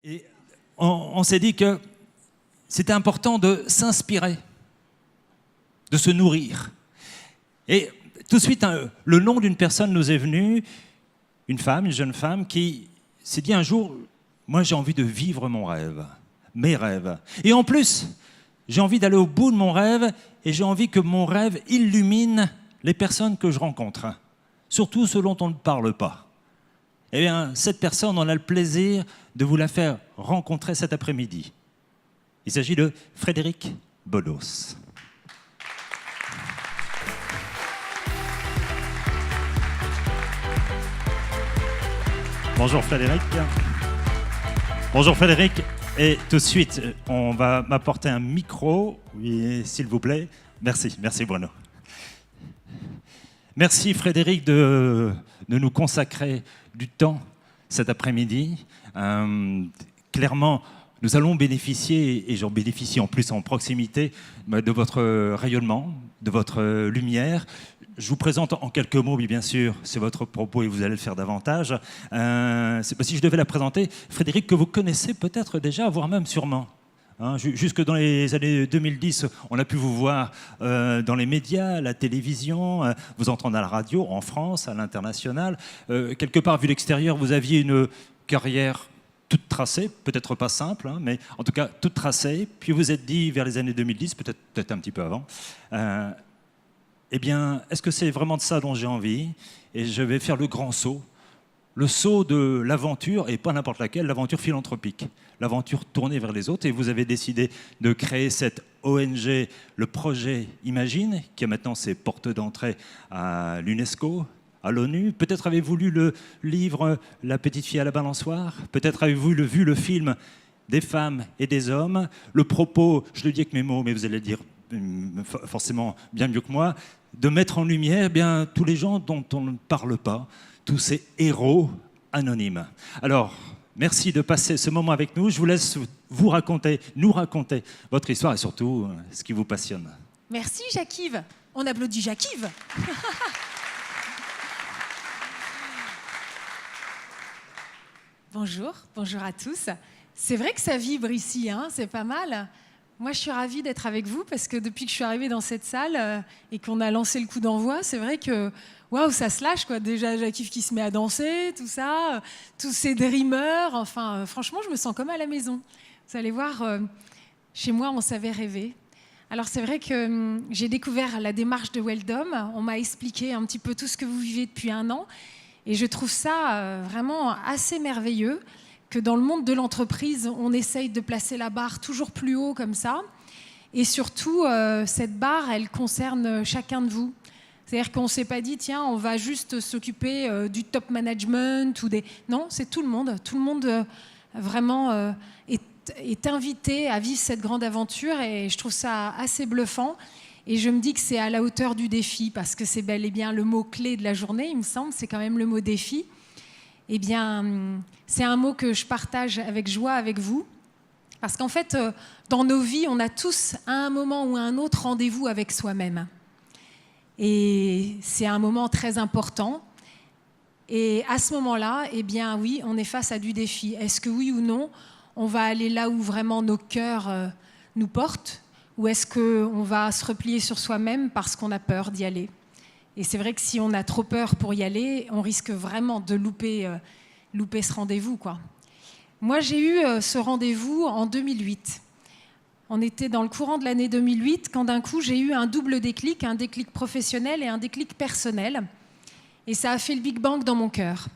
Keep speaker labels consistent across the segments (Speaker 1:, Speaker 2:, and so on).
Speaker 1: Et on s'est dit que c'était important de s'inspirer, de se nourrir. Et tout de suite, le nom d'une personne nous est venu, une femme, une jeune femme, qui s'est dit un jour, moi j'ai envie de vivre mon rêve, mes rêves. Et en plus, j'ai envie d'aller au bout de mon rêve et j'ai envie que mon rêve illumine les personnes que je rencontre, surtout ceux dont on ne parle pas. Eh bien, cette personne, on a le plaisir de vous la faire rencontrer cet après-midi. Il s'agit de Frédéric Bodos. Bonjour Frédéric. Bonjour Frédéric. Et tout de suite, on va m'apporter un micro. Oui, s'il vous plaît. Merci, merci Bruno. Merci Frédéric de nous consacrer du temps cet après-midi. Clairement, nous allons bénéficier, et j'en bénéficie en plus en proximité, de votre rayonnement, de votre lumière. Je vous présente en quelques mots, mais bien sûr, c'est votre propos et vous allez le faire davantage. Si je devais la présenter, Frédéric, que vous connaissez peut-être déjà, voire même sûrement. Jusque dans les années 2010, on a pu vous voir dans les médias, la télévision, vous entendre à la radio, en France, à l'international. Quelque part, vu l'extérieur, vous aviez une carrière toute tracée, peut-être pas simple, mais en tout cas toute tracée. Puis vous êtes dit, vers les années 2010, peut-être un petit peu avant, eh bien, est-ce que c'est vraiment de ça dont j'ai envie? Et je vais faire le grand saut. Le saut de l'aventure, et pas n'importe laquelle, l'aventure philanthropique, l'aventure tournée vers les autres. Et vous avez décidé de créer cette ONG, le projet Imagine, qui a maintenant ses portes d'entrée à l'UNESCO, à l'ONU. Peut-être avez-vous lu le livre La petite fille à la balançoire. Peut-être avez-vous vu le film Des femmes et des hommes. Le propos, je le dis avec mes mots, mais vous allez le dire forcément bien mieux que moi, de mettre en lumière tous les gens dont on ne parle pas, tous ces héros anonymes. Alors, merci de passer ce moment avec nous. Je vous laisse nous raconter votre histoire et surtout ce qui vous passionne.
Speaker 2: Merci Jacques-Yves. On applaudit Jacques-Yves. Bonjour à tous. C'est vrai que ça vibre ici, c'est pas mal. Moi, je suis ravie d'être avec vous parce que depuis que je suis arrivée dans cette salle et qu'on a lancé le coup d'envoi, c'est vrai que waouh, ça se lâche, quoi. Déjà, Jacques-Yves qui se met à danser, tout ça, tous ces dreamers. Enfin, franchement, je me sens comme à la maison. Vous allez voir, chez moi, on savait rêver. Alors, c'est vrai que j'ai découvert la démarche de Weldom. On m'a expliqué un petit peu tout ce que vous vivez depuis 1 an. Et je trouve ça vraiment assez merveilleux que dans le monde de l'entreprise, on essaye de placer la barre toujours plus haut comme ça. Et surtout, cette barre, elle concerne chacun de vous. C'est-à-dire qu'on ne s'est pas dit, tiens, on va juste s'occuper du top management ou des... Non, c'est tout le monde. Tout le monde vraiment est invité à vivre cette grande aventure et je trouve ça assez bluffant. Et je me dis que c'est à la hauteur du défi parce que c'est bel et bien le mot-clé de la journée, il me semble, c'est quand même le mot défi. Eh bien, c'est un mot que je partage avec joie avec vous. Parce qu'en fait, dans nos vies, on a tous, à un moment ou à un autre, rendez-vous avec soi-même. Et c'est un moment très important. Et à ce moment-là, eh bien oui, on est face à du défi. Est-ce que oui ou non, on va aller là où vraiment nos cœurs nous portent? Ou est-ce qu'on va se replier sur soi-même parce qu'on a peur d'y aller? Et c'est vrai que si on a trop peur pour y aller, on risque vraiment de louper ce rendez-vous, quoi. Moi, j'ai eu ce rendez-vous en 2008. On était dans le courant de l'année 2008 quand d'un coup, j'ai eu un double déclic, un déclic professionnel et un déclic personnel. Et ça a fait le Big Bang dans mon cœur.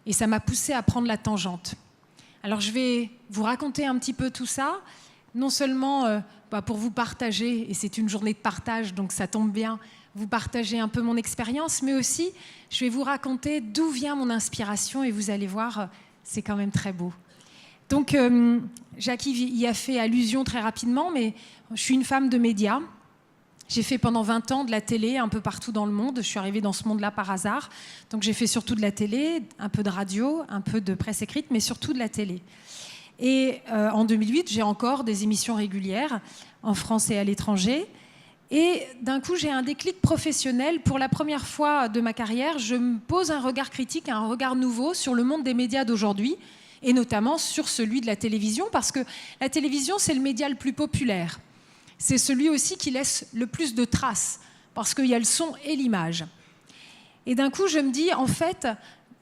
Speaker 2: Et ça m'a poussée à prendre la tangente. Alors, je vais vous raconter un petit peu tout ça, non seulement pour vous partager, et c'est une journée de partage, donc ça tombe bien, vous partager un peu mon expérience, mais aussi, je vais vous raconter d'où vient mon inspiration et vous allez voir, c'est quand même très beau. Donc, Jacques-Yves y a fait allusion très rapidement, mais je suis une femme de médias. J'ai fait pendant 20 ans de la télé un peu partout dans le monde. Je suis arrivée dans ce monde-là par hasard. Donc, j'ai fait surtout de la télé, un peu de radio, un peu de presse écrite, mais surtout de la télé. Et en 2008, j'ai encore des émissions régulières en France et à l'étranger. Et d'un coup, j'ai un déclic professionnel. Pour la première fois de ma carrière, je me pose un regard critique, un regard nouveau sur le monde des médias d'aujourd'hui et notamment sur celui de la télévision, parce que la télévision, c'est le média le plus populaire. C'est celui aussi qui laisse le plus de traces, parce qu'il y a le son et l'image. Et d'un coup, je me dis, en fait,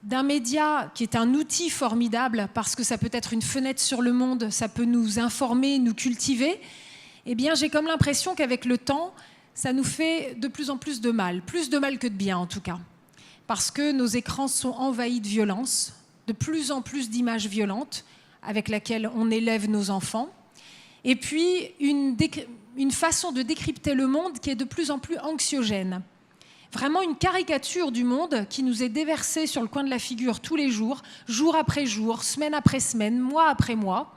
Speaker 2: d'un média qui est un outil formidable, parce que ça peut être une fenêtre sur le monde, ça peut nous informer, nous cultiver, eh bien, j'ai comme l'impression qu'avec le temps, ça nous fait de plus en plus de mal que de bien en tout cas. Parce que nos écrans sont envahis de violence, de plus en plus d'images violentes avec lesquelles on élève nos enfants. Et puis, une façon de décrypter le monde qui est de plus en plus anxiogène. Vraiment une caricature du monde qui nous est déversée sur le coin de la figure tous les jours, jour après jour, semaine après semaine, mois après mois.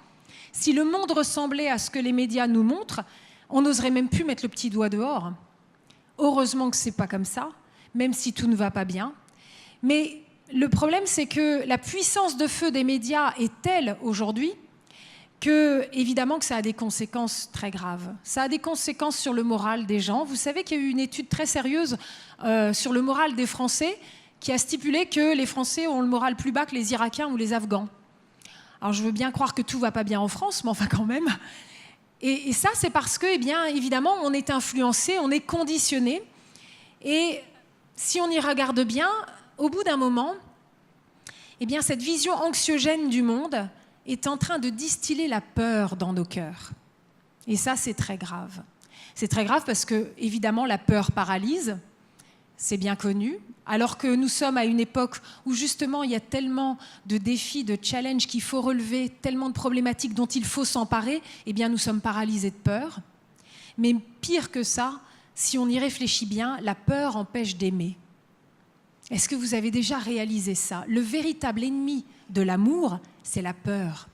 Speaker 2: Si le monde ressemblait à ce que les médias nous montrent, on n'oserait même plus mettre le petit doigt dehors. Heureusement que ce n'est pas comme ça, même si tout ne va pas bien. Mais le problème, c'est que la puissance de feu des médias est telle aujourd'hui que, évidemment, que ça a des conséquences très graves. Ça a des conséquences sur le moral des gens. Vous savez qu'il y a eu une étude très sérieuse sur le moral des Français qui a stipulé que les Français ont le moral plus bas que les Irakiens ou les Afghans. Alors, je veux bien croire que tout ne va pas bien en France, mais enfin quand même. Et ça, c'est parce que, eh bien, évidemment, on est influencé, on est conditionné. Et si on y regarde bien, au bout d'un moment, eh bien, cette vision anxiogène du monde est en train de distiller la peur dans nos cœurs. Et ça, c'est très grave. C'est très grave parce que, évidemment, la peur paralyse, c'est bien connu, alors que nous sommes à une époque où justement il y a tellement de défis, de challenges qu'il faut relever, tellement de problématiques dont il faut s'emparer, eh bien nous sommes paralysés de peur. Mais pire que ça, si on y réfléchit bien, la peur empêche d'aimer. Est-ce que vous avez déjà réalisé ça? Le véritable ennemi de l'amour, c'est la peur.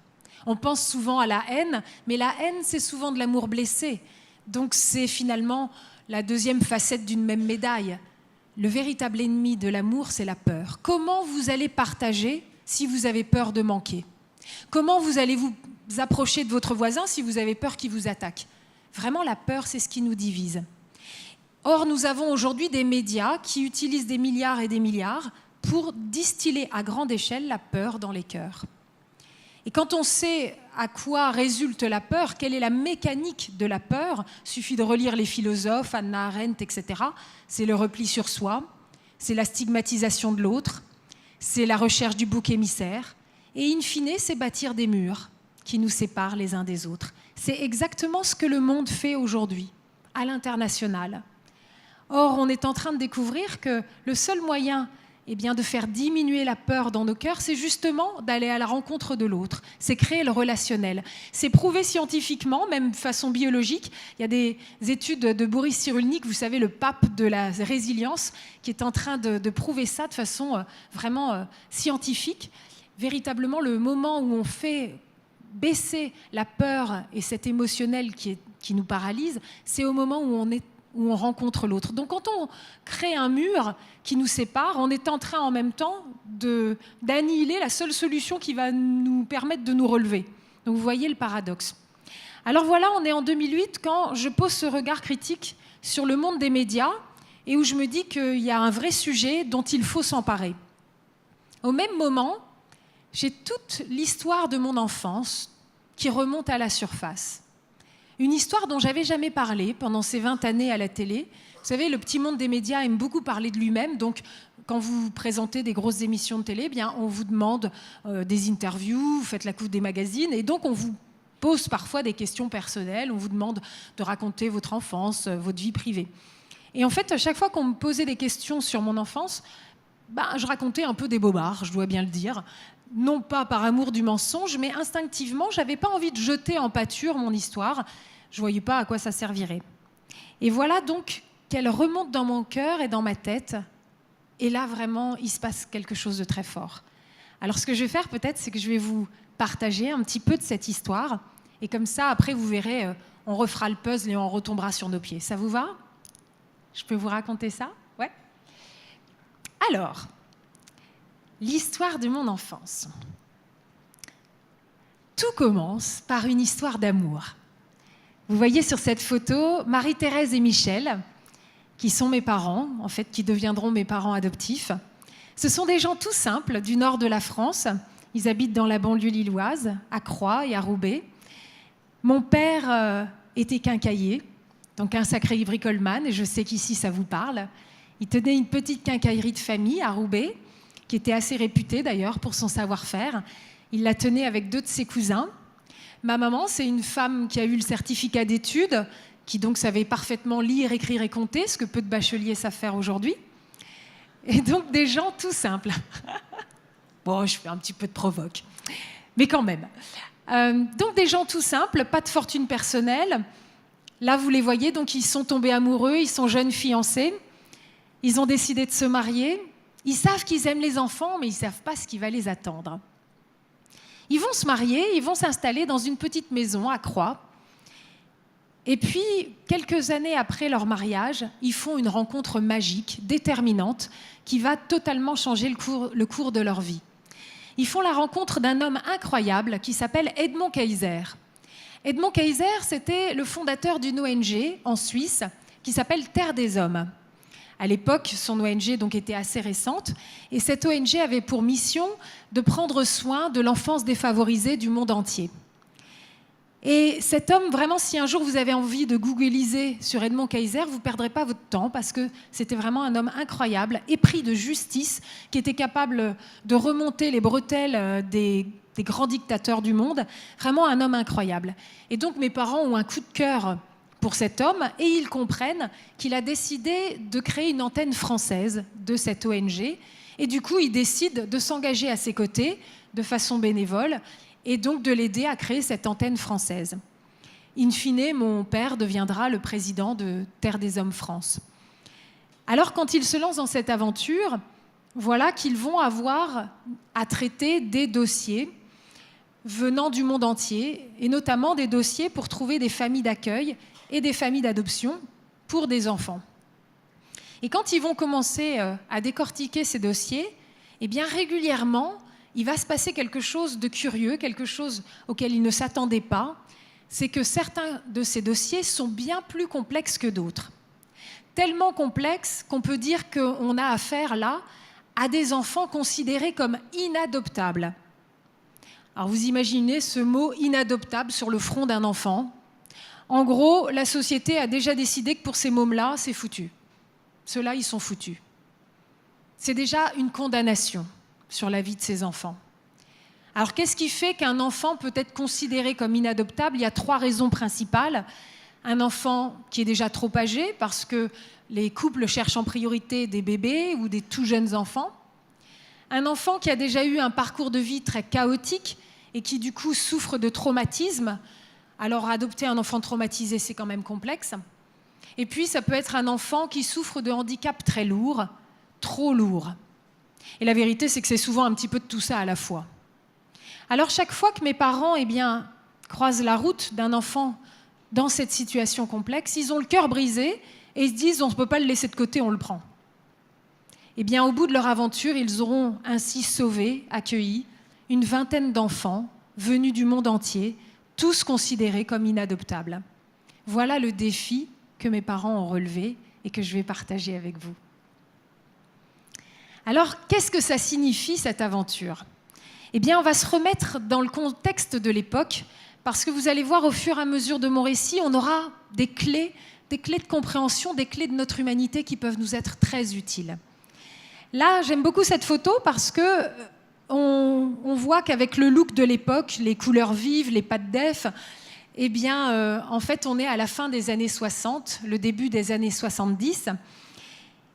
Speaker 2: On pense souvent à la haine, mais la haine, c'est souvent de l'amour blessé. Donc c'est finalement la deuxième facette d'une même médaille. Le véritable ennemi de l'amour, c'est la peur. Comment vous allez partager si vous avez peur de manquer? Comment vous allez vous approcher de votre voisin si vous avez peur qu'il vous attaque? Vraiment, la peur, c'est ce qui nous divise. Or, nous avons aujourd'hui des médias qui utilisent des milliards et des milliards pour distiller à grande échelle la peur dans les cœurs. Et quand on sait à quoi résulte la peur, quelle est la mécanique de la peur, il suffit de relire les philosophes, Hannah Arendt, etc. C'est le repli sur soi, c'est la stigmatisation de l'autre, c'est la recherche du bouc émissaire, et in fine, c'est bâtir des murs qui nous séparent les uns des autres. C'est exactement ce que le monde fait aujourd'hui, à l'international. Or, on est en train de découvrir que le seul moyen de faire diminuer la peur dans nos cœurs, c'est justement d'aller à la rencontre de l'autre. C'est créer le relationnel. C'est prouvé scientifiquement, même de façon biologique. Il y a des études de Boris Cyrulnik, vous savez, le pape de la résilience, qui est en train de prouver ça de façon vraiment scientifique. Véritablement, le moment où on fait baisser la peur et cet émotionnel qui nous paralyse, c'est au moment où on rencontre l'autre. Donc quand on crée un mur qui nous sépare, on est en train en même temps d'annihiler la seule solution qui va nous permettre de nous relever. Donc vous voyez le paradoxe. Alors voilà, on est en 2008 quand je pose ce regard critique sur le monde des médias et où je me dis qu'il y a un vrai sujet dont il faut s'emparer. Au même moment, j'ai toute l'histoire de mon enfance qui remonte à la surface. Une histoire dont j'avais jamais parlé pendant ces 20 années à la télé. Vous savez, le petit monde des médias aime beaucoup parler de lui-même. Donc, quand vous présentez des grosses émissions de télé, bien, on vous demande des interviews, vous faites la couve des magazines. Et donc, on vous pose parfois des questions personnelles. On vous demande de raconter votre enfance, votre vie privée. Et en fait, à chaque fois qu'on me posait des questions sur mon enfance, je racontais un peu des bobards, je dois bien le dire. Non pas par amour du mensonge, mais instinctivement, je n'avais pas envie de jeter en pâture mon histoire. Je ne voyais pas à quoi ça servirait. Et voilà donc qu'elle remonte dans mon cœur et dans ma tête. Et là, vraiment, il se passe quelque chose de très fort. Alors, ce que je vais faire peut-être, c'est que je vais vous partager un petit peu de cette histoire. Et comme ça, après, vous verrez, on refera le puzzle et on retombera sur nos pieds. Ça vous va? Je peux vous raconter ça? Ouais. Alors, l'histoire de mon enfance. Tout commence par une histoire d'amour. Vous voyez sur cette photo Marie-Thérèse et Michel, qui sont mes parents, en fait, qui deviendront mes parents adoptifs. Ce sont des gens tout simples du nord de la France Ils habitent dans la banlieue lilloise, à Croix et à Roubaix. Mon père était quincaillier, donc un sacré bricolman, et je sais qu'ici ça vous parle. Il tenait une petite quincaillerie de famille à Roubaix, qui était assez réputée d'ailleurs pour son savoir-faire. Il la tenait avec 2 de ses cousins. Ma maman, c'est une femme qui a eu le certificat d'études, qui donc savait parfaitement lire, écrire et compter, ce que peu de bacheliers savent faire aujourd'hui. Et donc des gens tout simples. Bon, je fais un petit peu de provoque, mais quand même. Donc des gens tout simples, pas de fortune personnelle. Là, vous les voyez, donc ils sont tombés amoureux, ils sont jeunes fiancés. Ils ont décidé de se marier. Ils savent qu'ils aiment les enfants, mais ils ne savent pas ce qui va les attendre. Ils vont se marier, ils vont s'installer dans une petite maison à Croix. Et puis, quelques années après leur mariage, ils font une rencontre magique, déterminante, qui va totalement changer le cours de leur vie. Ils font la rencontre d'un homme incroyable qui s'appelle Edmond Kayser. Edmond Kayser, c'était le fondateur d'une ONG en Suisse qui s'appelle Terre des Hommes. À l'époque, son ONG donc, était assez récente, et cette ONG avait pour mission de prendre soin de l'enfance défavorisée du monde entier. Et cet homme, vraiment, si un jour vous avez envie de googliser sur Edmond Kayser, vous ne perdrez pas votre temps, parce que c'était vraiment un homme incroyable, épris de justice, qui était capable de remonter les bretelles des grands dictateurs du monde. Vraiment un homme incroyable. Et donc mes parents ont un coup de cœur pour cet homme, et ils comprennent qu'il a décidé de créer une antenne française de cette ONG, et du coup ils décident de s'engager à ses côtés de façon bénévole, et donc de l'aider à créer cette antenne française. In fine, mon père deviendra le président de Terre des Hommes France. Alors quand ils se lancent dans cette aventure, voilà qu'ils vont avoir à traiter des dossiers venant du monde entier, et notamment des dossiers pour trouver des familles d'accueil et des familles d'adoption pour des enfants. Et quand ils vont commencer à décortiquer ces dossiers, eh bien régulièrement, il va se passer quelque chose de curieux, quelque chose auquel ils ne s'attendaient pas, c'est que certains de ces dossiers sont bien plus complexes que d'autres. Tellement complexes qu'on peut dire qu'on a affaire là à des enfants considérés comme inadoptables. Alors vous imaginez ce mot inadoptable sur le front d'un enfant. En gros, la société a déjà décidé que pour ces mômes-là, c'est foutu. Ceux-là, ils sont foutus. C'est déjà une condamnation sur la vie de ces enfants. Alors, qu'est-ce qui fait qu'un enfant peut être considéré comme inadoptable ? Il y a 3 raisons principales. Un enfant qui est déjà trop âgé, parce que les couples cherchent en priorité des bébés ou des tout jeunes enfants. Un enfant qui a déjà eu un parcours de vie très chaotique et qui, du coup, souffre de traumatisme. Alors, adopter un enfant traumatisé, c'est quand même complexe. Et puis, ça peut être un enfant qui souffre de handicap très lourd, trop lourd. Et la vérité, c'est que c'est souvent un petit peu de tout ça à la fois. Alors, chaque fois que mes parents croisent la route d'un enfant dans cette situation complexe, ils ont le cœur brisé et ils se disent « on ne peut pas le laisser de côté, on le prend ». Eh bien, au bout de leur aventure, ils auront ainsi sauvé, accueilli une vingtaine d'enfants venus du monde entier, tous considérés comme inadoptables. Voilà le défi que mes parents ont relevé et que je vais partager avec vous. Alors, qu'est-ce que ça signifie, cette aventure ? Eh bien, on va se remettre dans le contexte de l'époque, parce que vous allez voir, au fur et à mesure de mon récit, on aura des clés de compréhension, des clés de notre humanité qui peuvent nous être très utiles. Là, j'aime beaucoup cette photo parce que on voit qu'avec le look de l'époque, les couleurs vives, les pattes d'EF, eh bien, en fait, on est à la fin des années 60, le début des années 70.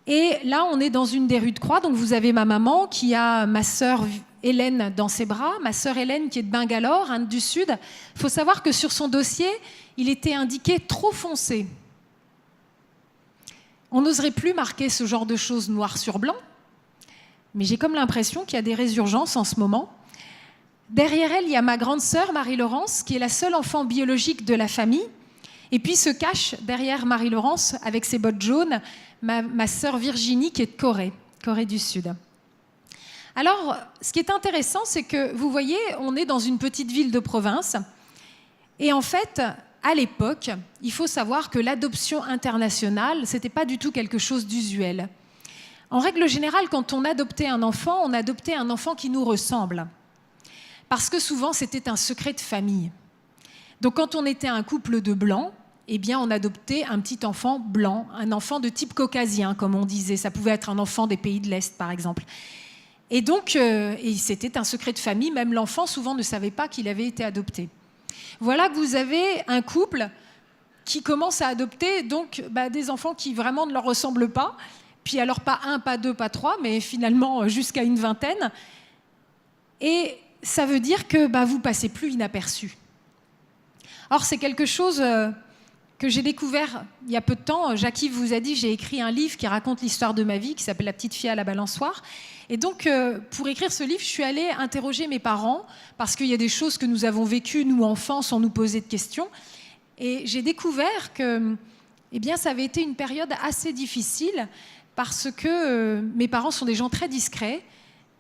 Speaker 2: Et là, on est dans une des rues de Croix. Donc, vous avez ma maman qui a ma sœur Hélène dans ses bras. Ma sœur Hélène qui est de Bangalore, Inde du Sud. Il faut savoir que sur son dossier, il était indiqué trop foncé. On n'oserait plus marquer ce genre de choses noir sur blanc. Mais j'ai comme l'impression qu'il y a des résurgences en ce moment. Derrière elle, il y a ma grande sœur Marie-Laurence, qui est la seule enfant biologique de la famille. Et puis se cache derrière Marie-Laurence, avec ses bottes jaunes, ma sœur Virginie, qui est de Corée du Sud. Alors, ce qui est intéressant, c'est que, vous voyez, on est dans une petite ville de province. Et en fait, à l'époque, il faut savoir que l'adoption internationale, ce n'était pas du tout quelque chose d'usuel. En règle générale, quand on adoptait un enfant qui nous ressemble. parce que souvent c'était un secret de famille. Donc quand on était un couple de blancs, eh bien on adoptait un petit enfant blanc, un enfant de type caucasien, comme on disait. Ça pouvait être un enfant des pays de l'Est, par exemple. Et donc, c'était un secret de famille. Même l'enfant, souvent, ne savait pas qu'il avait été adopté. Voilà que vous avez un couple qui commence à adopter donc, des enfants qui vraiment ne leur ressemblent pas. Puis alors, pas un, pas deux, pas trois, mais finalement jusqu'à une vingtaine. Et ça veut dire que vous passez plus inaperçu. Or, c'est quelque chose que j'ai découvert il y a peu de temps. Jackie vous a dit, j'ai écrit un livre qui raconte l'histoire de ma vie, qui s'appelle « La petite fille à la balançoire ». Et donc, pour écrire ce livre, je suis allée interroger mes parents, parce qu'il y a des choses que nous avons vécues, nous, enfants, sans nous poser de questions. Et j'ai découvert que ça avait été une période assez difficile, parce que mes parents sont des gens très discrets,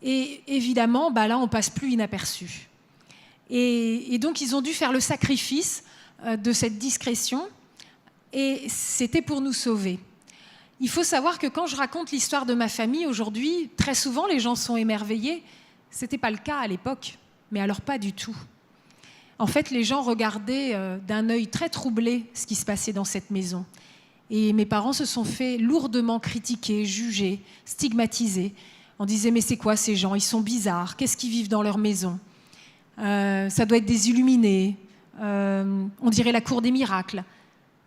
Speaker 2: et évidemment, là, on passe plus inaperçu. Et donc, ils ont dû faire le sacrifice de cette discrétion, et c'était pour nous sauver. Il faut savoir que quand je raconte l'histoire de ma famille aujourd'hui, très souvent les gens sont émerveillés. Ce n'était pas le cas à l'époque, mais alors pas du tout. En fait, les gens regardaient d'un œil très troublé ce qui se passait dans cette maison. Et mes parents se sont fait lourdement critiquer, juger, stigmatiser. On disait, mais c'est quoi ces gens? Ils sont bizarres. Qu'est-ce qu'ils vivent dans leur maison? Ça doit être des illuminés. On dirait la cour des miracles.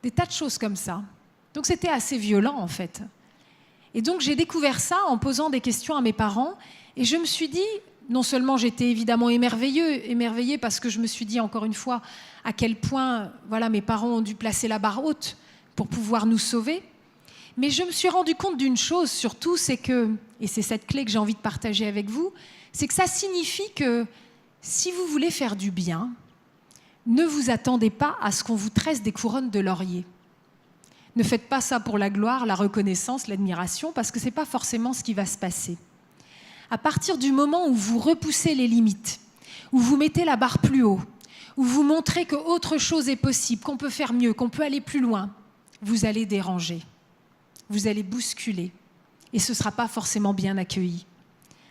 Speaker 2: Des tas de choses comme ça. Donc c'était assez violent en fait. Et donc j'ai découvert ça en posant des questions à mes parents et je me suis dit, non seulement j'étais évidemment émerveillée parce que je me suis dit encore une fois à quel point mes parents ont dû placer la barre haute pour pouvoir nous sauver, mais je me suis rendu compte d'une chose surtout, c'est que, et c'est cette clé que j'ai envie de partager avec vous, c'est que ça signifie que si vous voulez faire du bien, ne vous attendez pas à ce qu'on vous tresse des couronnes de laurier. Ne faites pas ça pour la gloire, la reconnaissance, l'admiration, parce que ce n'est pas forcément ce qui va se passer. À partir du moment où vous repoussez les limites, où vous mettez la barre plus haut, où vous montrez qu'autre chose est possible, qu'on peut faire mieux, qu'on peut aller plus loin, vous allez déranger, vous allez bousculer, et ce ne sera pas forcément bien accueilli.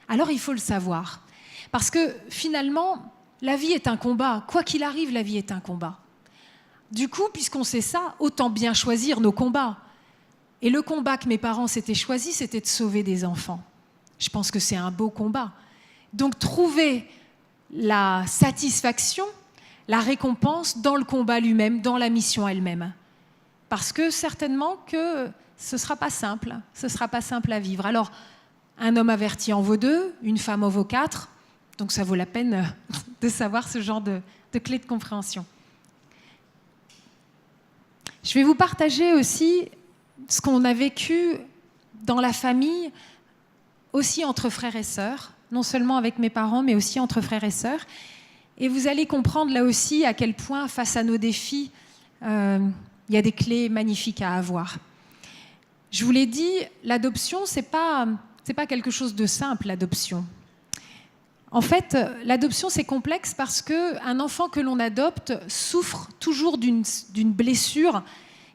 Speaker 2: Alors il faut le savoir, parce que finalement, la vie est un combat. Quoi qu'il arrive, la vie est un combat. Du coup, puisqu'on sait ça, autant bien choisir nos combats. Et le combat que mes parents s'étaient choisi, c'était de sauver des enfants. Je pense que c'est un beau combat. Donc, trouver la satisfaction, la récompense dans le combat lui-même, dans la mission elle-même. Parce que certainement que ce ne sera pas simple. Ce ne sera pas simple à vivre. Alors, un homme averti en vaut deux, une femme en vaut quatre. Donc, ça vaut la peine de savoir ce genre de clé de compréhension. Je vais vous partager aussi ce qu'on a vécu dans la famille, aussi entre frères et sœurs, non seulement avec mes parents, mais aussi entre frères et sœurs. Et vous allez comprendre là aussi à quel point, face à nos défis, il y a des clés magnifiques à avoir. Je vous l'ai dit, l'adoption, c'est pas quelque chose de simple, l'adoption. En fait, l'adoption, c'est complexe parce qu'un enfant que l'on adopte souffre toujours d'une blessure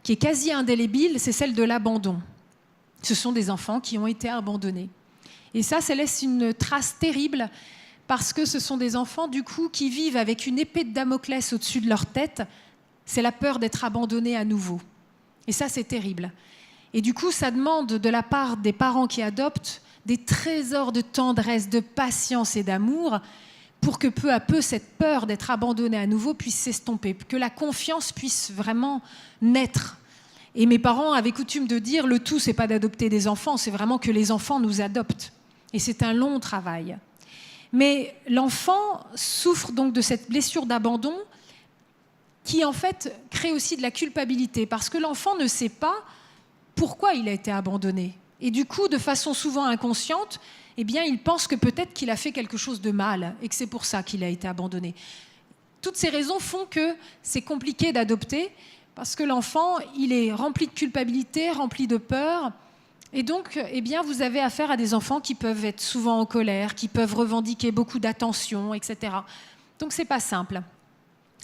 Speaker 2: qui est quasi indélébile, c'est celle de l'abandon. Ce sont des enfants qui ont été abandonnés. Et ça laisse une trace terrible parce que ce sont des enfants, du coup, qui vivent avec une épée de Damoclès au-dessus de leur tête. C'est la peur d'être abandonnés à nouveau. Et ça, c'est terrible. Et du coup, ça demande de la part des parents qui adoptent des trésors de tendresse, de patience et d'amour pour que peu à peu cette peur d'être abandonné à nouveau puisse s'estomper, que la confiance puisse vraiment naître. Et mes parents avaient coutume de dire le tout, c'est pas d'adopter des enfants, c'est vraiment que les enfants nous adoptent. Et c'est un long travail. Mais l'enfant souffre donc de cette blessure d'abandon qui en fait crée aussi de la culpabilité parce que l'enfant ne sait pas pourquoi il a été abandonné. Et du coup, de façon souvent inconsciente, il pense que peut-être qu'il a fait quelque chose de mal et que c'est pour ça qu'il a été abandonné. Toutes ces raisons font que c'est compliqué d'adopter parce que l'enfant, il est rempli de culpabilité, rempli de peur. Et donc, vous avez affaire à des enfants qui peuvent être souvent en colère, qui peuvent revendiquer beaucoup d'attention, etc. Donc, c'est pas simple.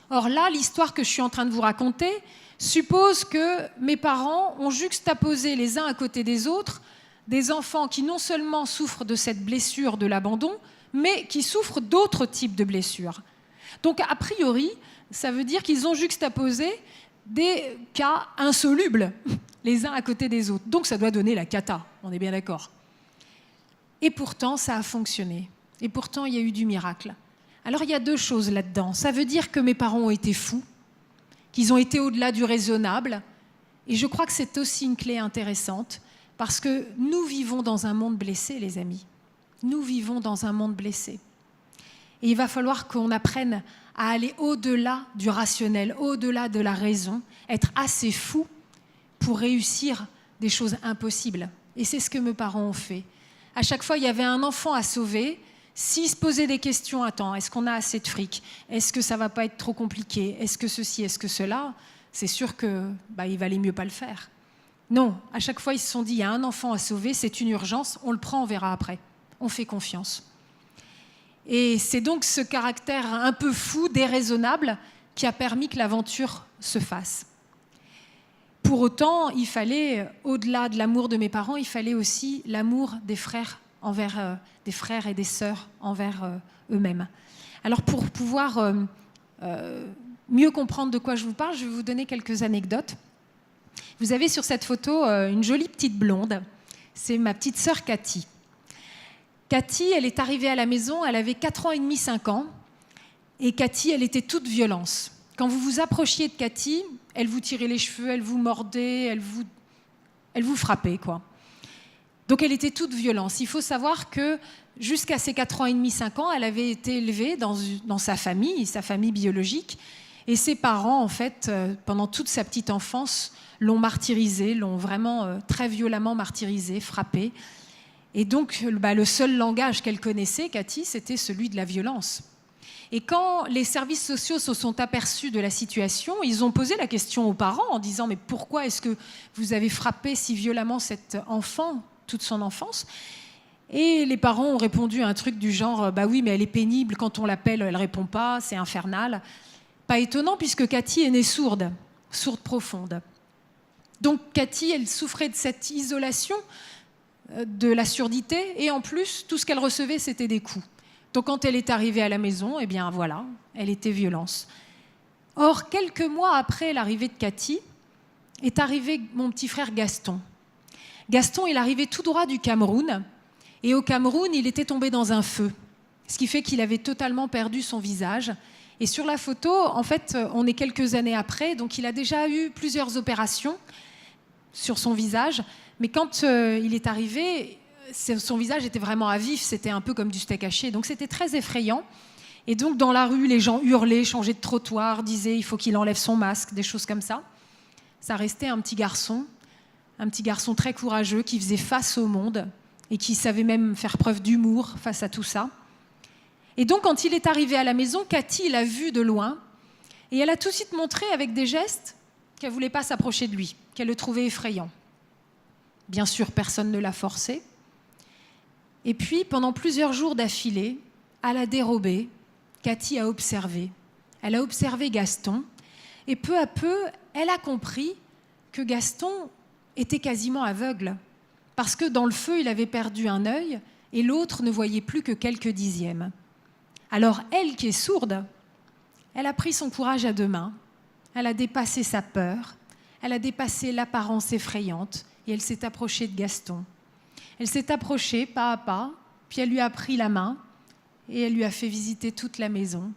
Speaker 2: Or là, l'histoire que je suis en train de vous raconter suppose que mes parents ont juxtaposé les uns à côté des autres des enfants qui non seulement souffrent de cette blessure de l'abandon, mais qui souffrent d'autres types de blessures. Donc, a priori, ça veut dire qu'ils ont juxtaposé des cas insolubles, les uns à côté des autres. Donc, ça doit donner la cata, on est bien d'accord. Et pourtant, ça a fonctionné. Et pourtant, il y a eu du miracle. Alors, il y a deux choses là-dedans. Ça veut dire que mes parents ont été fous, qu'ils ont été au-delà du raisonnable. Et je crois que c'est aussi une clé intéressante, parce que nous vivons dans un monde blessé, les amis. Nous vivons dans un monde blessé. Et il va falloir qu'on apprenne à aller au-delà du rationnel, au-delà de la raison, être assez fou pour réussir des choses impossibles. Et c'est ce que mes parents ont fait. À chaque fois, il y avait un enfant à sauver. S'ils se posaient des questions, attends, est-ce qu'on a assez de fric? Est-ce que ça ne va pas être trop compliqué? Est-ce que ceci, est-ce que cela? C'est sûr qu'il valait mieux pas le faire. Non, à chaque fois, ils se sont dit, il y a un enfant à sauver, c'est une urgence, on le prend, on verra après. On fait confiance. Et c'est donc ce caractère un peu fou, déraisonnable, qui a permis que l'aventure se fasse. Pour autant, il fallait, au-delà de l'amour de mes parents, il fallait aussi l'amour des frères envers des frères et des sœurs envers eux-mêmes. Alors pour pouvoir mieux comprendre de quoi je vous parle, je vais vous donner quelques anecdotes. Vous avez sur cette photo une jolie petite blonde. C'est ma petite sœur Cathy. Cathy, elle est arrivée à la maison, elle avait 4 ans et demi, 5 ans. Et Cathy, elle était toute violence. Quand vous vous approchiez de Cathy, elle vous tirait les cheveux, elle vous mordait, elle vous frappait, quoi. Donc elle était toute violence. Il faut savoir que jusqu'à ses 4 ans et demi, 5 ans, elle avait été élevée dans sa famille biologique. Et ses parents, en fait, pendant toute sa petite enfance, l'ont martyrisée, l'ont vraiment très violemment martyrisée, frappée. Et donc, le seul langage qu'elle connaissait, Cathy, c'était celui de la violence. Et quand les services sociaux se sont aperçus de la situation, ils ont posé la question aux parents en disant « Mais pourquoi est-ce que vous avez frappé si violemment cet enfant toute son enfance ?» Et les parents ont répondu à un truc du genre « Bah oui, mais elle est pénible, quand on l'appelle, elle ne répond pas, c'est infernal. » Pas étonnant puisque Cathy est née sourde profonde. Donc Cathy, elle souffrait de cette isolation, de la surdité, et en plus, tout ce qu'elle recevait, c'était des coups. Donc quand elle est arrivée à la maison, eh bien voilà, elle était violence. Or, quelques mois après l'arrivée de Cathy, est arrivé mon petit frère Gaston. Gaston, il arrivait tout droit du Cameroun, et au Cameroun, il était tombé dans un feu, ce qui fait qu'il avait totalement perdu son visage. Et sur la photo, en fait, on est quelques années après, donc il a déjà eu plusieurs opérations sur son visage, mais quand il est arrivé, son visage était vraiment à vif, c'était un peu comme du steak haché, donc c'était très effrayant. Et donc dans la rue, les gens hurlaient, changeaient de trottoir, disaient il faut qu'il enlève son masque, des choses comme ça. Ça restait un petit garçon très courageux qui faisait face au monde et qui savait même faire preuve d'humour face à tout ça. Et donc quand il est arrivé à la maison, Cathy l'a vu de loin et elle a tout de suite montré avec des gestes qu'elle ne voulait pas s'approcher de lui, qu'elle le trouvait effrayant. Bien sûr, personne ne l'a forcé. Et puis, pendant plusieurs jours d'affilée, à la dérobée, Cathy a observé. Elle a observé Gaston. Et peu à peu, elle a compris que Gaston était quasiment aveugle. Parce que dans le feu, il avait perdu un œil et l'autre ne voyait plus que quelques dixièmes. Alors, elle qui est sourde, elle a pris son courage à 2 mains. Elle a dépassé sa peur. Elle a dépassé l'apparence effrayante. Et elle s'est approchée de Gaston. Elle s'est approchée pas à pas, puis elle lui a pris la main et elle lui a fait visiter toute la maison.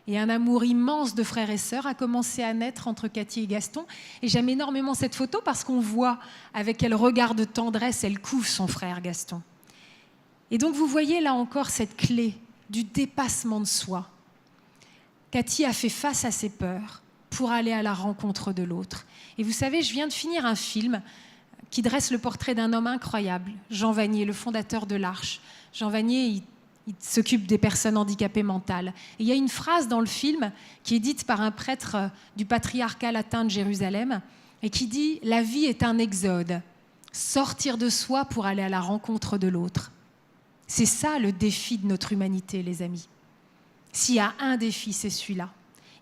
Speaker 2: Et un amour immense de frères et sœurs a commencé à naître entre Cathy et Gaston. Et j'aime énormément cette photo parce qu'on voit avec quel regard de tendresse elle couvre son frère Gaston. Et donc vous voyez là encore cette clé du dépassement de soi. Cathy a fait face à ses peurs pour aller à la rencontre de l'autre. Et vous savez, je viens de finir un film qui dresse le portrait d'un homme incroyable, Jean Vanier, le fondateur de l'Arche. Jean Vanier, il s'occupe des personnes handicapées mentales. Et il y a une phrase dans le film qui est dite par un prêtre du patriarcat latin de Jérusalem et qui dit « La vie est un exode, sortir de soi pour aller à la rencontre de l'autre ». C'est ça le défi de notre humanité, les amis. S'il y a un défi, c'est celui-là.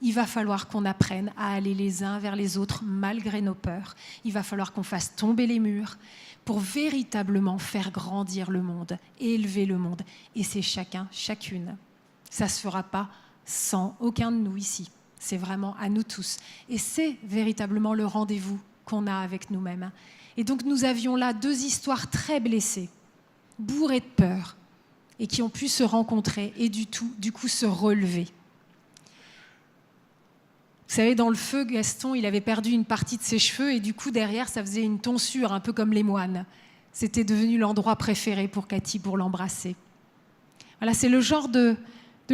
Speaker 2: Il va falloir qu'on apprenne à aller les uns vers les autres malgré nos peurs. Il va falloir qu'on fasse tomber les murs pour véritablement faire grandir le monde, élever le monde. Et c'est chacun, chacune. Ça ne se fera pas sans aucun de nous ici. C'est vraiment à nous tous. Et c'est véritablement le rendez-vous qu'on a avec nous-mêmes. Et donc nous avions là 2 histoires très blessées, bourrées de peur, et qui ont pu se rencontrer et du coup se relever. Vous savez, dans le feu, Gaston, il avait perdu une partie de ses cheveux et du coup, derrière, ça faisait une tonsure, un peu comme les moines. C'était devenu l'endroit préféré pour Cathy, pour l'embrasser. Voilà, c'est le genre de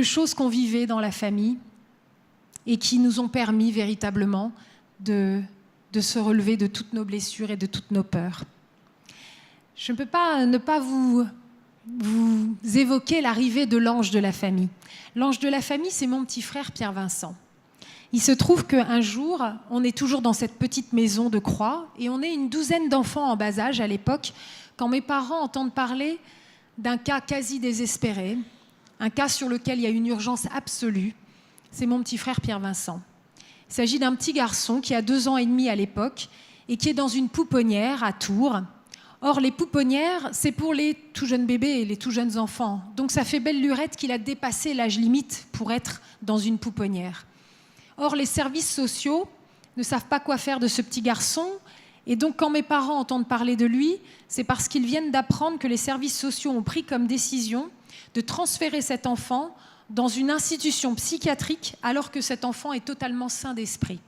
Speaker 2: choses qu'on vivait dans la famille et qui nous ont permis véritablement de se relever de toutes nos blessures et de toutes nos peurs. Je ne peux pas ne pas vous évoquer l'arrivée de l'ange de la famille. L'ange de la famille, c'est mon petit frère Pierre-Vincent. Il se trouve qu'un jour, on est toujours dans cette petite maison de Croix et on est une 12aine d'enfants en bas âge à l'époque quand mes parents entendent parler d'un cas quasi désespéré, un cas sur lequel il y a une urgence absolue. C'est mon petit frère Pierre-Vincent. Il s'agit d'un petit garçon qui a 2 ans et demi à l'époque et qui est dans une pouponnière à Tours. Or, les pouponnières, c'est pour les tout jeunes bébés et les tout jeunes enfants. Donc ça fait belle lurette qu'il a dépassé l'âge limite pour être dans une pouponnière. Or, les services sociaux ne savent pas quoi faire de ce petit garçon. Et donc, quand mes parents entendent parler de lui, c'est parce qu'ils viennent d'apprendre que les services sociaux ont pris comme décision de transférer cet enfant dans une institution psychiatrique alors que cet enfant est totalement sain d'esprit.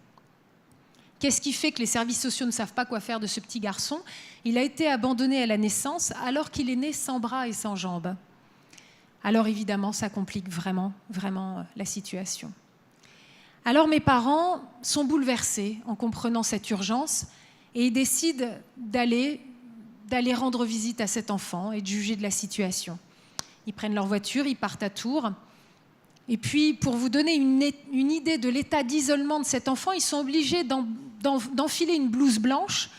Speaker 2: Qu'est-ce qui fait que les services sociaux ne savent pas quoi faire de ce petit garçon ? Il a été abandonné à la naissance alors qu'il est né sans bras et sans jambes. Alors évidemment, ça complique vraiment, vraiment la situation. Alors mes parents sont bouleversés en comprenant cette urgence et ils décident d'aller rendre visite à cet enfant et de juger de la situation. Ils prennent leur voiture, ils partent à Tours. Et puis, pour vous donner une idée de l'état d'isolement de cet enfant, ils sont obligés d'enfiler une blouse blanche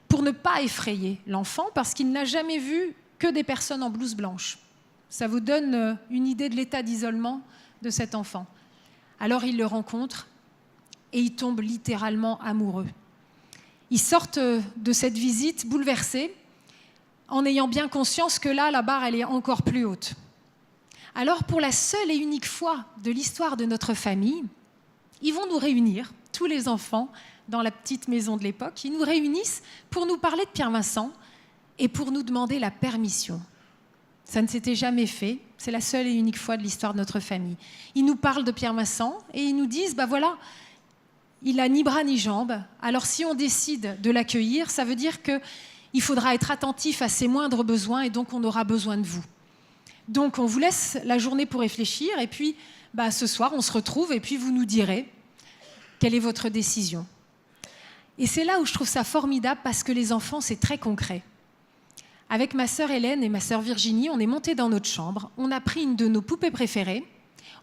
Speaker 2: pour ne pas effrayer l'enfant parce qu'il n'a jamais vu que des personnes en blouse blanche. Ça vous donne une idée de l'état d'isolement de cet enfant. Alors ils le rencontrent et ils tombent littéralement amoureux. Ils sortent de cette visite bouleversés en ayant bien conscience que là, la barre, elle est encore plus haute. Alors pour la seule et unique fois de l'histoire de notre famille, ils vont nous réunir, tous les enfants, dans la petite maison de l'époque. Ils nous réunissent pour nous parler de Pierre-Vincent et pour nous demander la permission. Ça ne s'était jamais fait. C'est la seule et unique fois de l'histoire de notre famille. Ils nous parlent de Pierre-Vincent et ils nous disent, voilà, il n'a ni bras ni jambes. Alors si on décide de l'accueillir, ça veut dire qu'il faudra être attentif à ses moindres besoins et donc on aura besoin de vous. Donc on vous laisse la journée pour réfléchir et puis ce soir on se retrouve et puis vous nous direz quelle est votre décision. Et c'est là où je trouve ça formidable parce que les enfants, c'est très concret. Avec ma sœur Hélène et ma sœur Virginie, on est montés dans notre chambre, on a pris une de nos poupées préférées,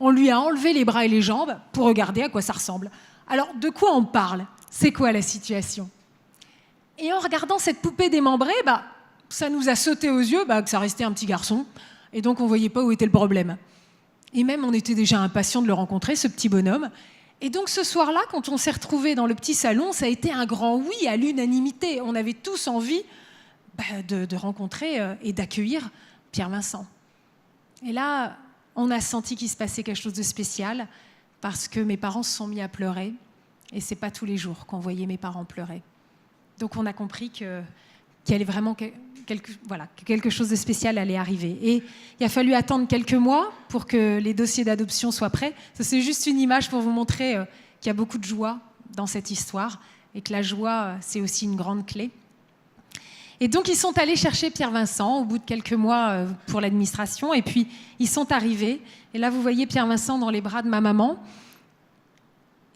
Speaker 2: on lui a enlevé les bras et les jambes pour regarder à quoi ça ressemble. Alors, de quoi on parle ? C'est quoi la situation ? Et en regardant cette poupée démembrée, ça nous a sauté aux yeux que ça restait un petit garçon, et donc on ne voyait pas où était le problème. Et même, on était déjà impatients de le rencontrer, ce petit bonhomme. Et donc ce soir-là, quand on s'est retrouvés dans le petit salon, ça a été un grand oui à l'unanimité. On avait tous envie de rencontrer et d'accueillir Pierre-Vincent. Et là, on a senti qu'il se passait quelque chose de spécial parce que mes parents se sont mis à pleurer. Et ce n'est pas tous les jours qu'on voyait mes parents pleurer. Donc on a compris qu'il y allait vraiment quelque chose de spécial allait arriver. Et il a fallu attendre quelques mois pour que les dossiers d'adoption soient prêts. Ça, c'est juste une image pour vous montrer qu'il y a beaucoup de joie dans cette histoire et que la joie, c'est aussi une grande clé. Et donc, ils sont allés chercher Pierre-Vincent au bout de quelques mois pour l'administration. Et puis, ils sont arrivés. Et là, vous voyez Pierre-Vincent dans les bras de ma maman.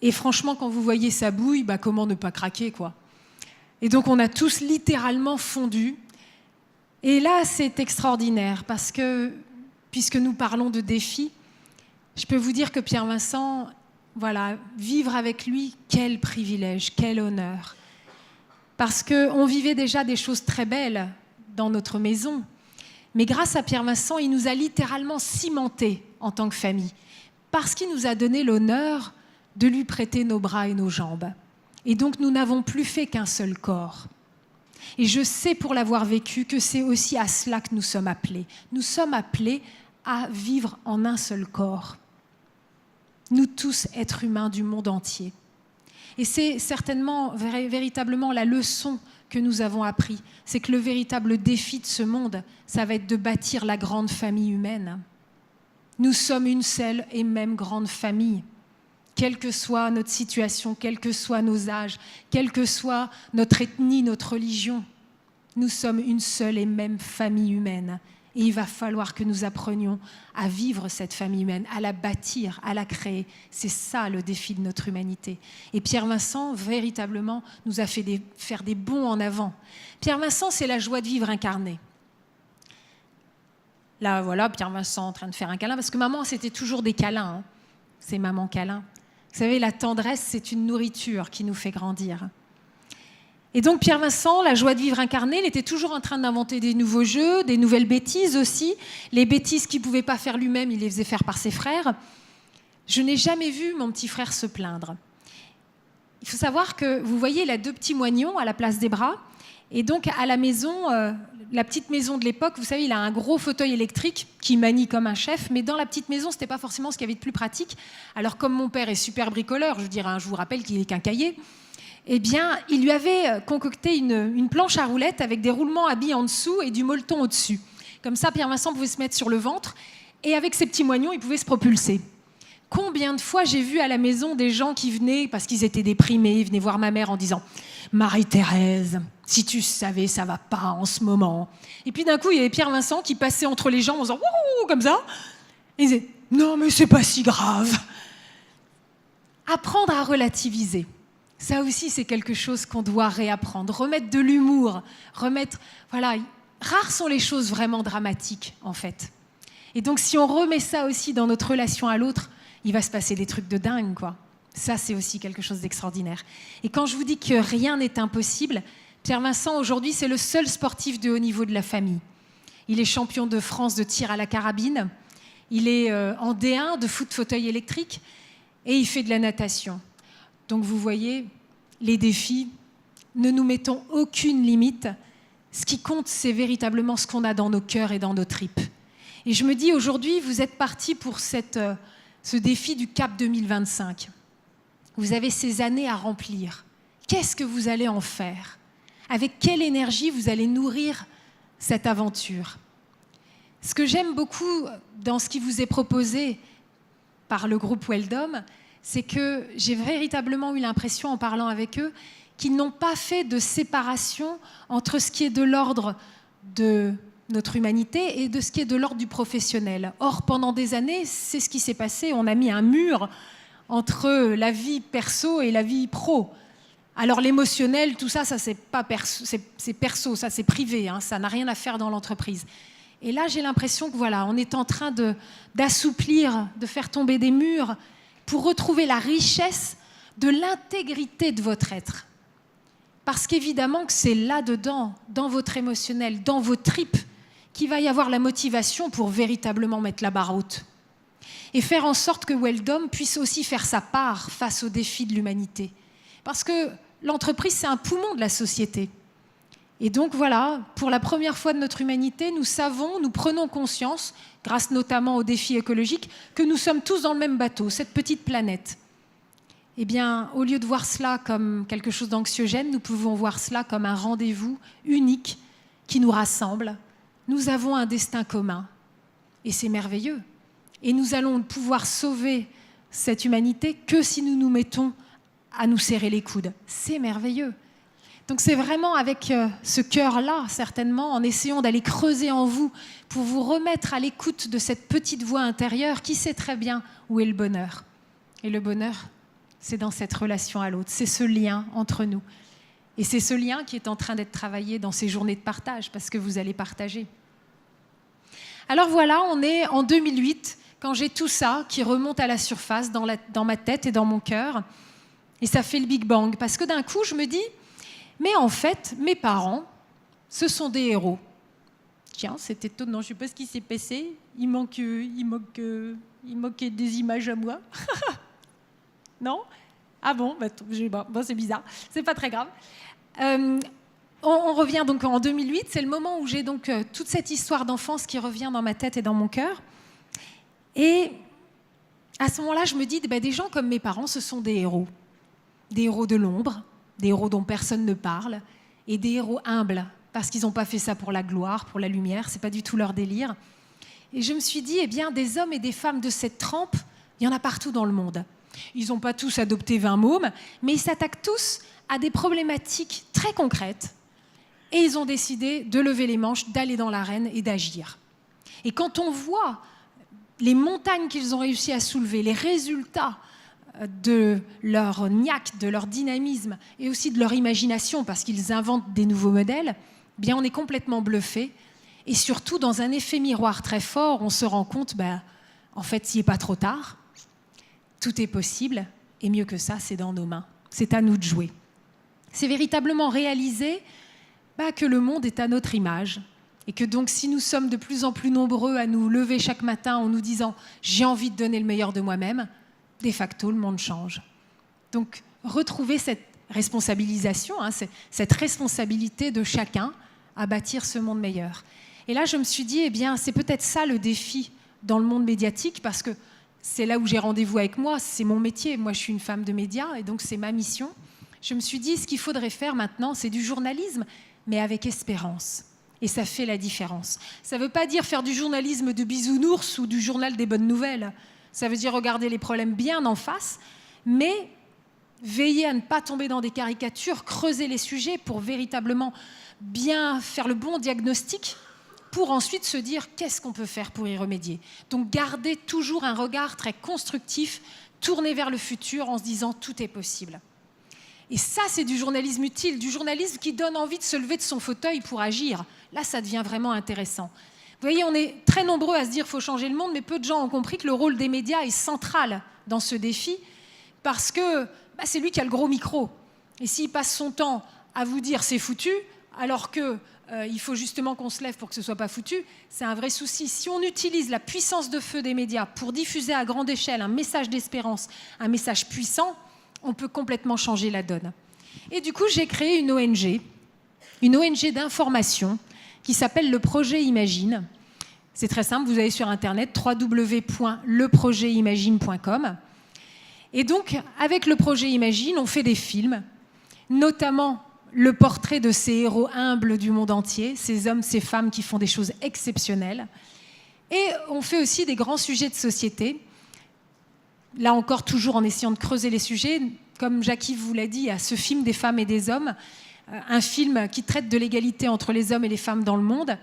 Speaker 2: Et franchement, quand vous voyez sa bouille, comment ne pas craquer, quoi. Et donc, on a tous littéralement fondu. Et là, c'est extraordinaire parce que, puisque nous parlons de défis, je peux vous dire que Pierre-Vincent, vivre avec lui, quel privilège, quel honneur. Parce qu'on vivait déjà des choses très belles dans notre maison. Mais grâce à Pierre-Vincent, il nous a littéralement cimentés en tant que famille. Parce qu'il nous a donné l'honneur de lui prêter nos bras et nos jambes. Et donc nous n'avons plus fait qu'un seul corps. Et je sais pour l'avoir vécu que c'est aussi à cela que nous sommes appelés. Nous sommes appelés à vivre en un seul corps. Nous tous, êtres humains du monde entier. Et c'est certainement, véritablement la leçon que nous avons appris. C'est que le véritable défi de ce monde, ça va être de bâtir la grande famille humaine. Nous sommes une seule et même grande famille. Quelle que soit notre situation, quels que soient nos âges, quelle que soit notre ethnie, notre religion, nous sommes une seule et même famille humaine. Et il va falloir que nous apprenions à vivre cette famille humaine, à la bâtir, à la créer. C'est ça le défi de notre humanité. Et Pierre Vincent, véritablement, nous a fait faire des bonds en avant. Pierre Vincent, c'est la joie de vivre incarnée. Là, voilà, Pierre Vincent en train de faire un câlin, parce que maman, c'était toujours des câlins. Hein. C'est maman câlin. Vous savez, la tendresse, c'est une nourriture qui nous fait grandir. Et donc Pierre Vincent, la joie de vivre incarnée, il était toujours en train d'inventer des nouveaux jeux, des nouvelles bêtises aussi. Les bêtises qu'il ne pouvait pas faire lui-même, il les faisait faire par ses frères. Je n'ai jamais vu mon petit frère se plaindre. Il faut savoir que, vous voyez, il a 2 petits moignons à la place des bras. Et donc à la maison, la petite maison de l'époque, vous savez, il a un gros fauteuil électrique qui manie comme un chef, mais dans la petite maison, ce n'était pas forcément ce qu'il y avait de plus pratique. Alors comme mon père est super bricoleur, je vous rappelle qu'il est quincaillier, eh bien, il lui avait concocté une planche à roulettes avec des roulements à billes en dessous et du molleton au-dessus. Comme ça, Pierre Vincent pouvait se mettre sur le ventre et avec ses petits moignons, il pouvait se propulser. Combien de fois j'ai vu à la maison des gens qui venaient, parce qu'ils étaient déprimés, ils venaient voir ma mère en disant « Marie-Thérèse, si tu savais, ça va pas en ce moment. » Et puis d'un coup, il y avait Pierre Vincent qui passait entre les jambes en faisant « Wouh !» comme ça. Et il disait « Non, mais c'est pas si grave. » Apprendre à relativiser. Ça aussi, c'est quelque chose qu'on doit réapprendre. Remettre de l'humour, voilà, rares sont les choses vraiment dramatiques, en fait. Et donc, si on remet ça aussi dans notre relation à l'autre, il va se passer des trucs de dingue, quoi. Ça, c'est aussi quelque chose d'extraordinaire. Et quand je vous dis que rien n'est impossible, Pierre Vincent, aujourd'hui, c'est le seul sportif de haut niveau de la famille. Il est champion de France de tir à la carabine, il est en D1 de foot fauteuil électrique, et il fait de la natation. Donc vous voyez, les défis, ne nous mettons aucune limite. Ce qui compte, c'est véritablement ce qu'on a dans nos cœurs et dans nos tripes. Et je me dis, aujourd'hui, vous êtes partis pour ce défi du Cap 2025. Vous avez ces années à remplir. Qu'est-ce que vous allez en faire? Avec quelle énergie vous allez nourrir cette aventure? Ce que j'aime beaucoup dans ce qui vous est proposé par le groupe Weldom, c'est que j'ai véritablement eu l'impression, en parlant avec eux, qu'ils n'ont pas fait de séparation entre ce qui est de l'ordre de notre humanité et de ce qui est de l'ordre du professionnel. Or, pendant des années, c'est ce qui s'est passé. On a mis un mur entre la vie perso et la vie pro. Alors l'émotionnel, tout ça, c'est pas perso, c'est perso, ça c'est privé, hein, ça n'a rien à faire dans l'entreprise. Et là, j'ai l'impression que voilà, on est en train d'assouplir, de faire tomber des murs pour retrouver la richesse de l'intégrité de votre être. Parce qu'évidemment que c'est là-dedans, dans votre émotionnel, dans vos tripes, qu'il va y avoir la motivation pour véritablement mettre la barre haute. Et faire en sorte que Weldom puisse aussi faire sa part face aux défis de l'humanité. Parce que l'entreprise, c'est un poumon de la société. Et donc voilà, pour la première fois de notre humanité, nous prenons conscience, grâce notamment aux défis écologiques, que nous sommes tous dans le même bateau, cette petite planète. Eh bien, au lieu de voir cela comme quelque chose d'anxiogène, nous pouvons voir cela comme un rendez-vous unique qui nous rassemble. Nous avons un destin commun et c'est merveilleux. Et nous allons pouvoir sauver cette humanité que si nous nous mettons à nous serrer les coudes. C'est merveilleux. Donc c'est vraiment avec ce cœur-là, certainement, en essayant d'aller creuser en vous pour vous remettre à l'écoute de cette petite voix intérieure qui sait très bien où est le bonheur. Et le bonheur, c'est dans cette relation à l'autre, c'est ce lien entre nous. Et c'est ce lien qui est en train d'être travaillé dans ces journées de partage, parce que vous allez partager. Alors voilà, on est en 2008, quand j'ai tout ça qui remonte à la surface dans ma tête et dans mon cœur, et ça fait le Big Bang, parce que d'un coup, je me dis, mais en fait, mes parents, ce sont des héros. Tiens, c'est étonnant, je ne sais pas ce qui s'est passé, il manque des images à moi. Non? Ah bon, c'est bizarre. C'est pas très grave. On revient donc en 2008. C'est le moment où j'ai donc toute cette histoire d'enfance qui revient dans ma tête et dans mon cœur. Et à ce moment-là, je me dis, des gens comme mes parents, ce sont des héros. Des héros de l'ombre, des héros dont personne ne parle, et des héros humbles, parce qu'ils n'ont pas fait ça pour la gloire, pour la lumière, c'est pas du tout leur délire. Et je me suis dit, des hommes et des femmes de cette trempe, il y en a partout dans le monde. Ils n'ont pas tous adopté 20 mômes, mais ils s'attaquent tous à des problématiques très concrètes. Et ils ont décidé de lever les manches, d'aller dans l'arène et d'agir. Et quand on voit les montagnes qu'ils ont réussi à soulever, les résultats de leur niaque, de leur dynamisme et aussi de leur imagination, parce qu'ils inventent des nouveaux modèles, on est complètement bluffé. Et surtout, dans un effet miroir très fort, on se rend compte, en fait, il n'est pas trop tard. Tout est possible. Et mieux que ça, c'est dans nos mains. C'est à nous de jouer. C'est véritablement réaliser que le monde est à notre image. Et que donc, si nous sommes de plus en plus nombreux à nous lever chaque matin en nous disant « j'ai envie de donner le meilleur de moi-même », de facto, le monde change. Donc, retrouver cette responsabilisation, cette responsabilité de chacun à bâtir ce monde meilleur. Et là, je me suis dit, c'est peut-être ça le défi dans le monde médiatique, parce que c'est là où j'ai rendez-vous avec moi, c'est mon métier. Moi, je suis une femme de médias, et donc c'est ma mission. Je me suis dit, ce qu'il faudrait faire maintenant, c'est du journalisme, mais avec espérance. Et ça fait la différence. Ça ne veut pas dire faire du journalisme de bisounours ou du journal des bonnes nouvelles. Ça veut dire regarder les problèmes bien en face, mais veiller à ne pas tomber dans des caricatures, creuser les sujets pour véritablement bien faire le bon diagnostic, pour ensuite se dire qu'est-ce qu'on peut faire pour y remédier. Donc garder toujours un regard très constructif, tourné vers le futur en se disant tout est possible. Et ça, c'est du journalisme utile, du journalisme qui donne envie de se lever de son fauteuil pour agir. Là, ça devient vraiment intéressant. Vous voyez, on est très nombreux à se dire qu'il faut changer le monde, mais peu de gens ont compris que le rôle des médias est central dans ce défi, parce que c'est lui qui a le gros micro. Et s'il passe son temps à vous dire c'est foutu, alors qu'il faut justement qu'on se lève pour que ce ne soit pas foutu, c'est un vrai souci. Si on utilise la puissance de feu des médias pour diffuser à grande échelle un message d'espérance, un message puissant, on peut complètement changer la donne. Et du coup, j'ai créé une ONG d'information qui s'appelle le Projet Imagine. C'est très simple, vous allez sur Internet, www.leprojetimagine.com. Et donc, avec le Projet Imagine, on fait des films, notamment le portrait de ces héros humbles du monde entier, ces hommes, ces femmes qui font des choses exceptionnelles. Et on fait aussi des grands sujets de société. Là encore, toujours en essayant de creuser les sujets. Comme Jackie vous l'a dit, il y a ce film des femmes et des hommes, un film qui traite de l'égalité entre les hommes et les femmes dans le monde.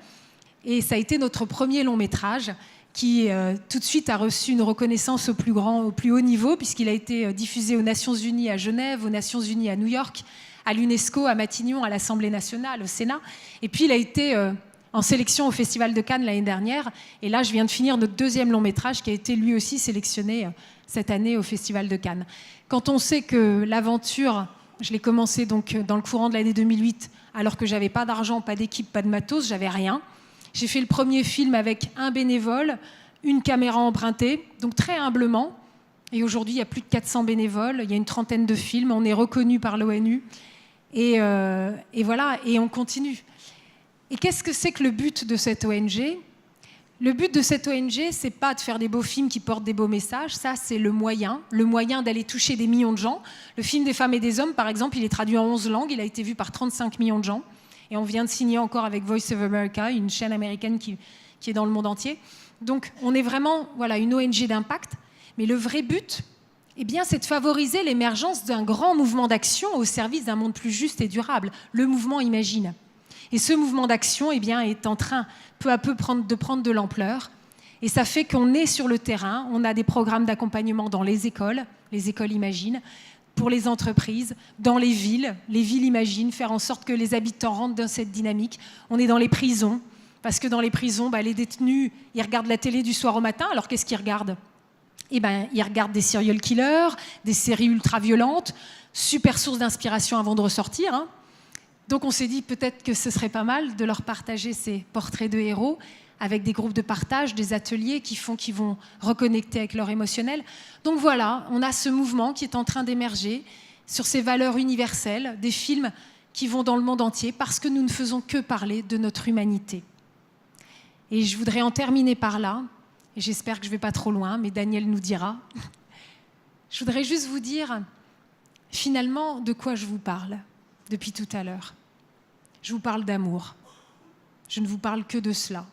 Speaker 2: Et ça a été notre premier long métrage qui tout de suite a reçu une reconnaissance au plus haut niveau, puisqu'il a été diffusé aux Nations Unies à Genève, aux Nations Unies à New York, à l'UNESCO, à Matignon, à l'Assemblée nationale, au Sénat. Et puis il a été en sélection au Festival de Cannes l'année dernière. Et là, je viens de finir notre deuxième long métrage qui a été lui aussi sélectionné cette année au Festival de Cannes. Quand on sait que l'aventure, je l'ai commencée donc dans le courant de l'année 2008, alors que j'avais pas d'argent, pas d'équipe, pas de matos, j'avais rien. J'ai fait le premier film avec un bénévole, une caméra empruntée, donc très humblement. Et aujourd'hui, il y a plus de 400 bénévoles, il y a une trentaine de films, on est reconnu par l'ONU. Et voilà, et on continue. Et qu'est-ce que c'est que le but de cette ONG ? Le but de cette ONG, c'est pas de faire des beaux films qui portent des beaux messages, ça c'est le moyen d'aller toucher des millions de gens. Le film des femmes et des hommes, par exemple, il est traduit en 11 langues, il a été vu par 35 millions de gens. Et on vient de signer encore avec Voice of America, une chaîne américaine qui est dans le monde entier. Donc on est vraiment une ONG d'impact. Mais le vrai but, c'est de favoriser l'émergence d'un grand mouvement d'action au service d'un monde plus juste et durable, le mouvement Imagine. Et ce mouvement d'action est en train, peu à peu, de prendre de l'ampleur. Et ça fait qu'on est sur le terrain, on a des programmes d'accompagnement dans les écoles Imagine, pour les entreprises, dans les villes Imagine, faire en sorte que les habitants rentrent dans cette dynamique. On est dans les prisons, parce que dans les prisons, les détenus, ils regardent la télé du soir au matin, alors qu'est-ce qu'ils regardent ? Ils regardent des serial killers, des séries ultra-violentes, super source d'inspiration avant de ressortir, hein. Donc on s'est dit peut-être que ce serait pas mal de leur partager ces portraits de héros avec des groupes de partage, des ateliers qui vont reconnecter avec leur émotionnel. Donc voilà, on a ce mouvement qui est en train d'émerger sur ces valeurs universelles, des films qui vont dans le monde entier parce que nous ne faisons que parler de notre humanité. Et je voudrais en terminer par là, et j'espère que je ne vais pas trop loin, mais Daniel nous dira. Je voudrais juste vous dire, finalement, de quoi je vous parle depuis tout à l'heure. Je vous parle d'amour. Je ne vous parle que de cela.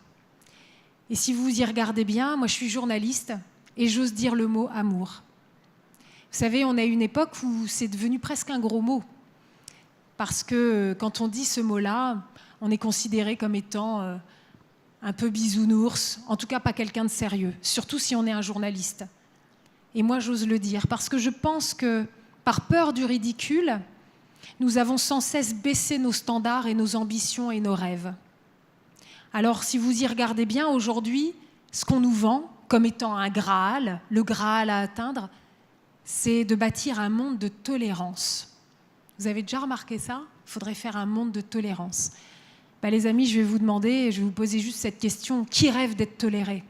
Speaker 2: Et si vous y regardez bien, moi je suis journaliste et j'ose dire le mot amour. Vous savez, on a eu une époque où c'est devenu presque un gros mot. Parce que quand on dit ce mot-là, on est considéré comme étant un peu bisounours, en tout cas pas quelqu'un de sérieux, surtout si on est un journaliste. Et moi j'ose le dire, parce que je pense que par peur du ridicule, nous avons sans cesse baissé nos standards et nos ambitions et nos rêves. Alors si vous y regardez bien, aujourd'hui, ce qu'on nous vend comme étant un Graal, le Graal à atteindre, c'est de bâtir un monde de tolérance. Vous avez déjà remarqué ça ? Il faudrait faire un monde de tolérance. Les amis, je vais vous demander, je vais vous poser juste cette question. Qui rêve d'être toléré ?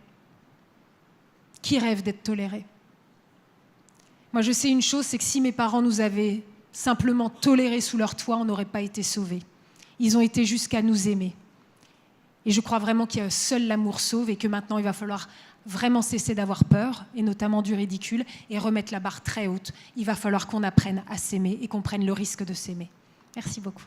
Speaker 2: Qui rêve d'être toléré ? Moi, je sais une chose, c'est que si mes parents nous avaient simplement tolérés sous leur toit, on n'aurait pas été sauvés. Ils ont été jusqu'à nous aimer. Et je crois vraiment que seul l'amour sauve et que maintenant, il va falloir vraiment cesser d'avoir peur, et notamment du ridicule, et remettre la barre très haute. Il va falloir qu'on apprenne à s'aimer et qu'on prenne le risque de s'aimer. Merci beaucoup.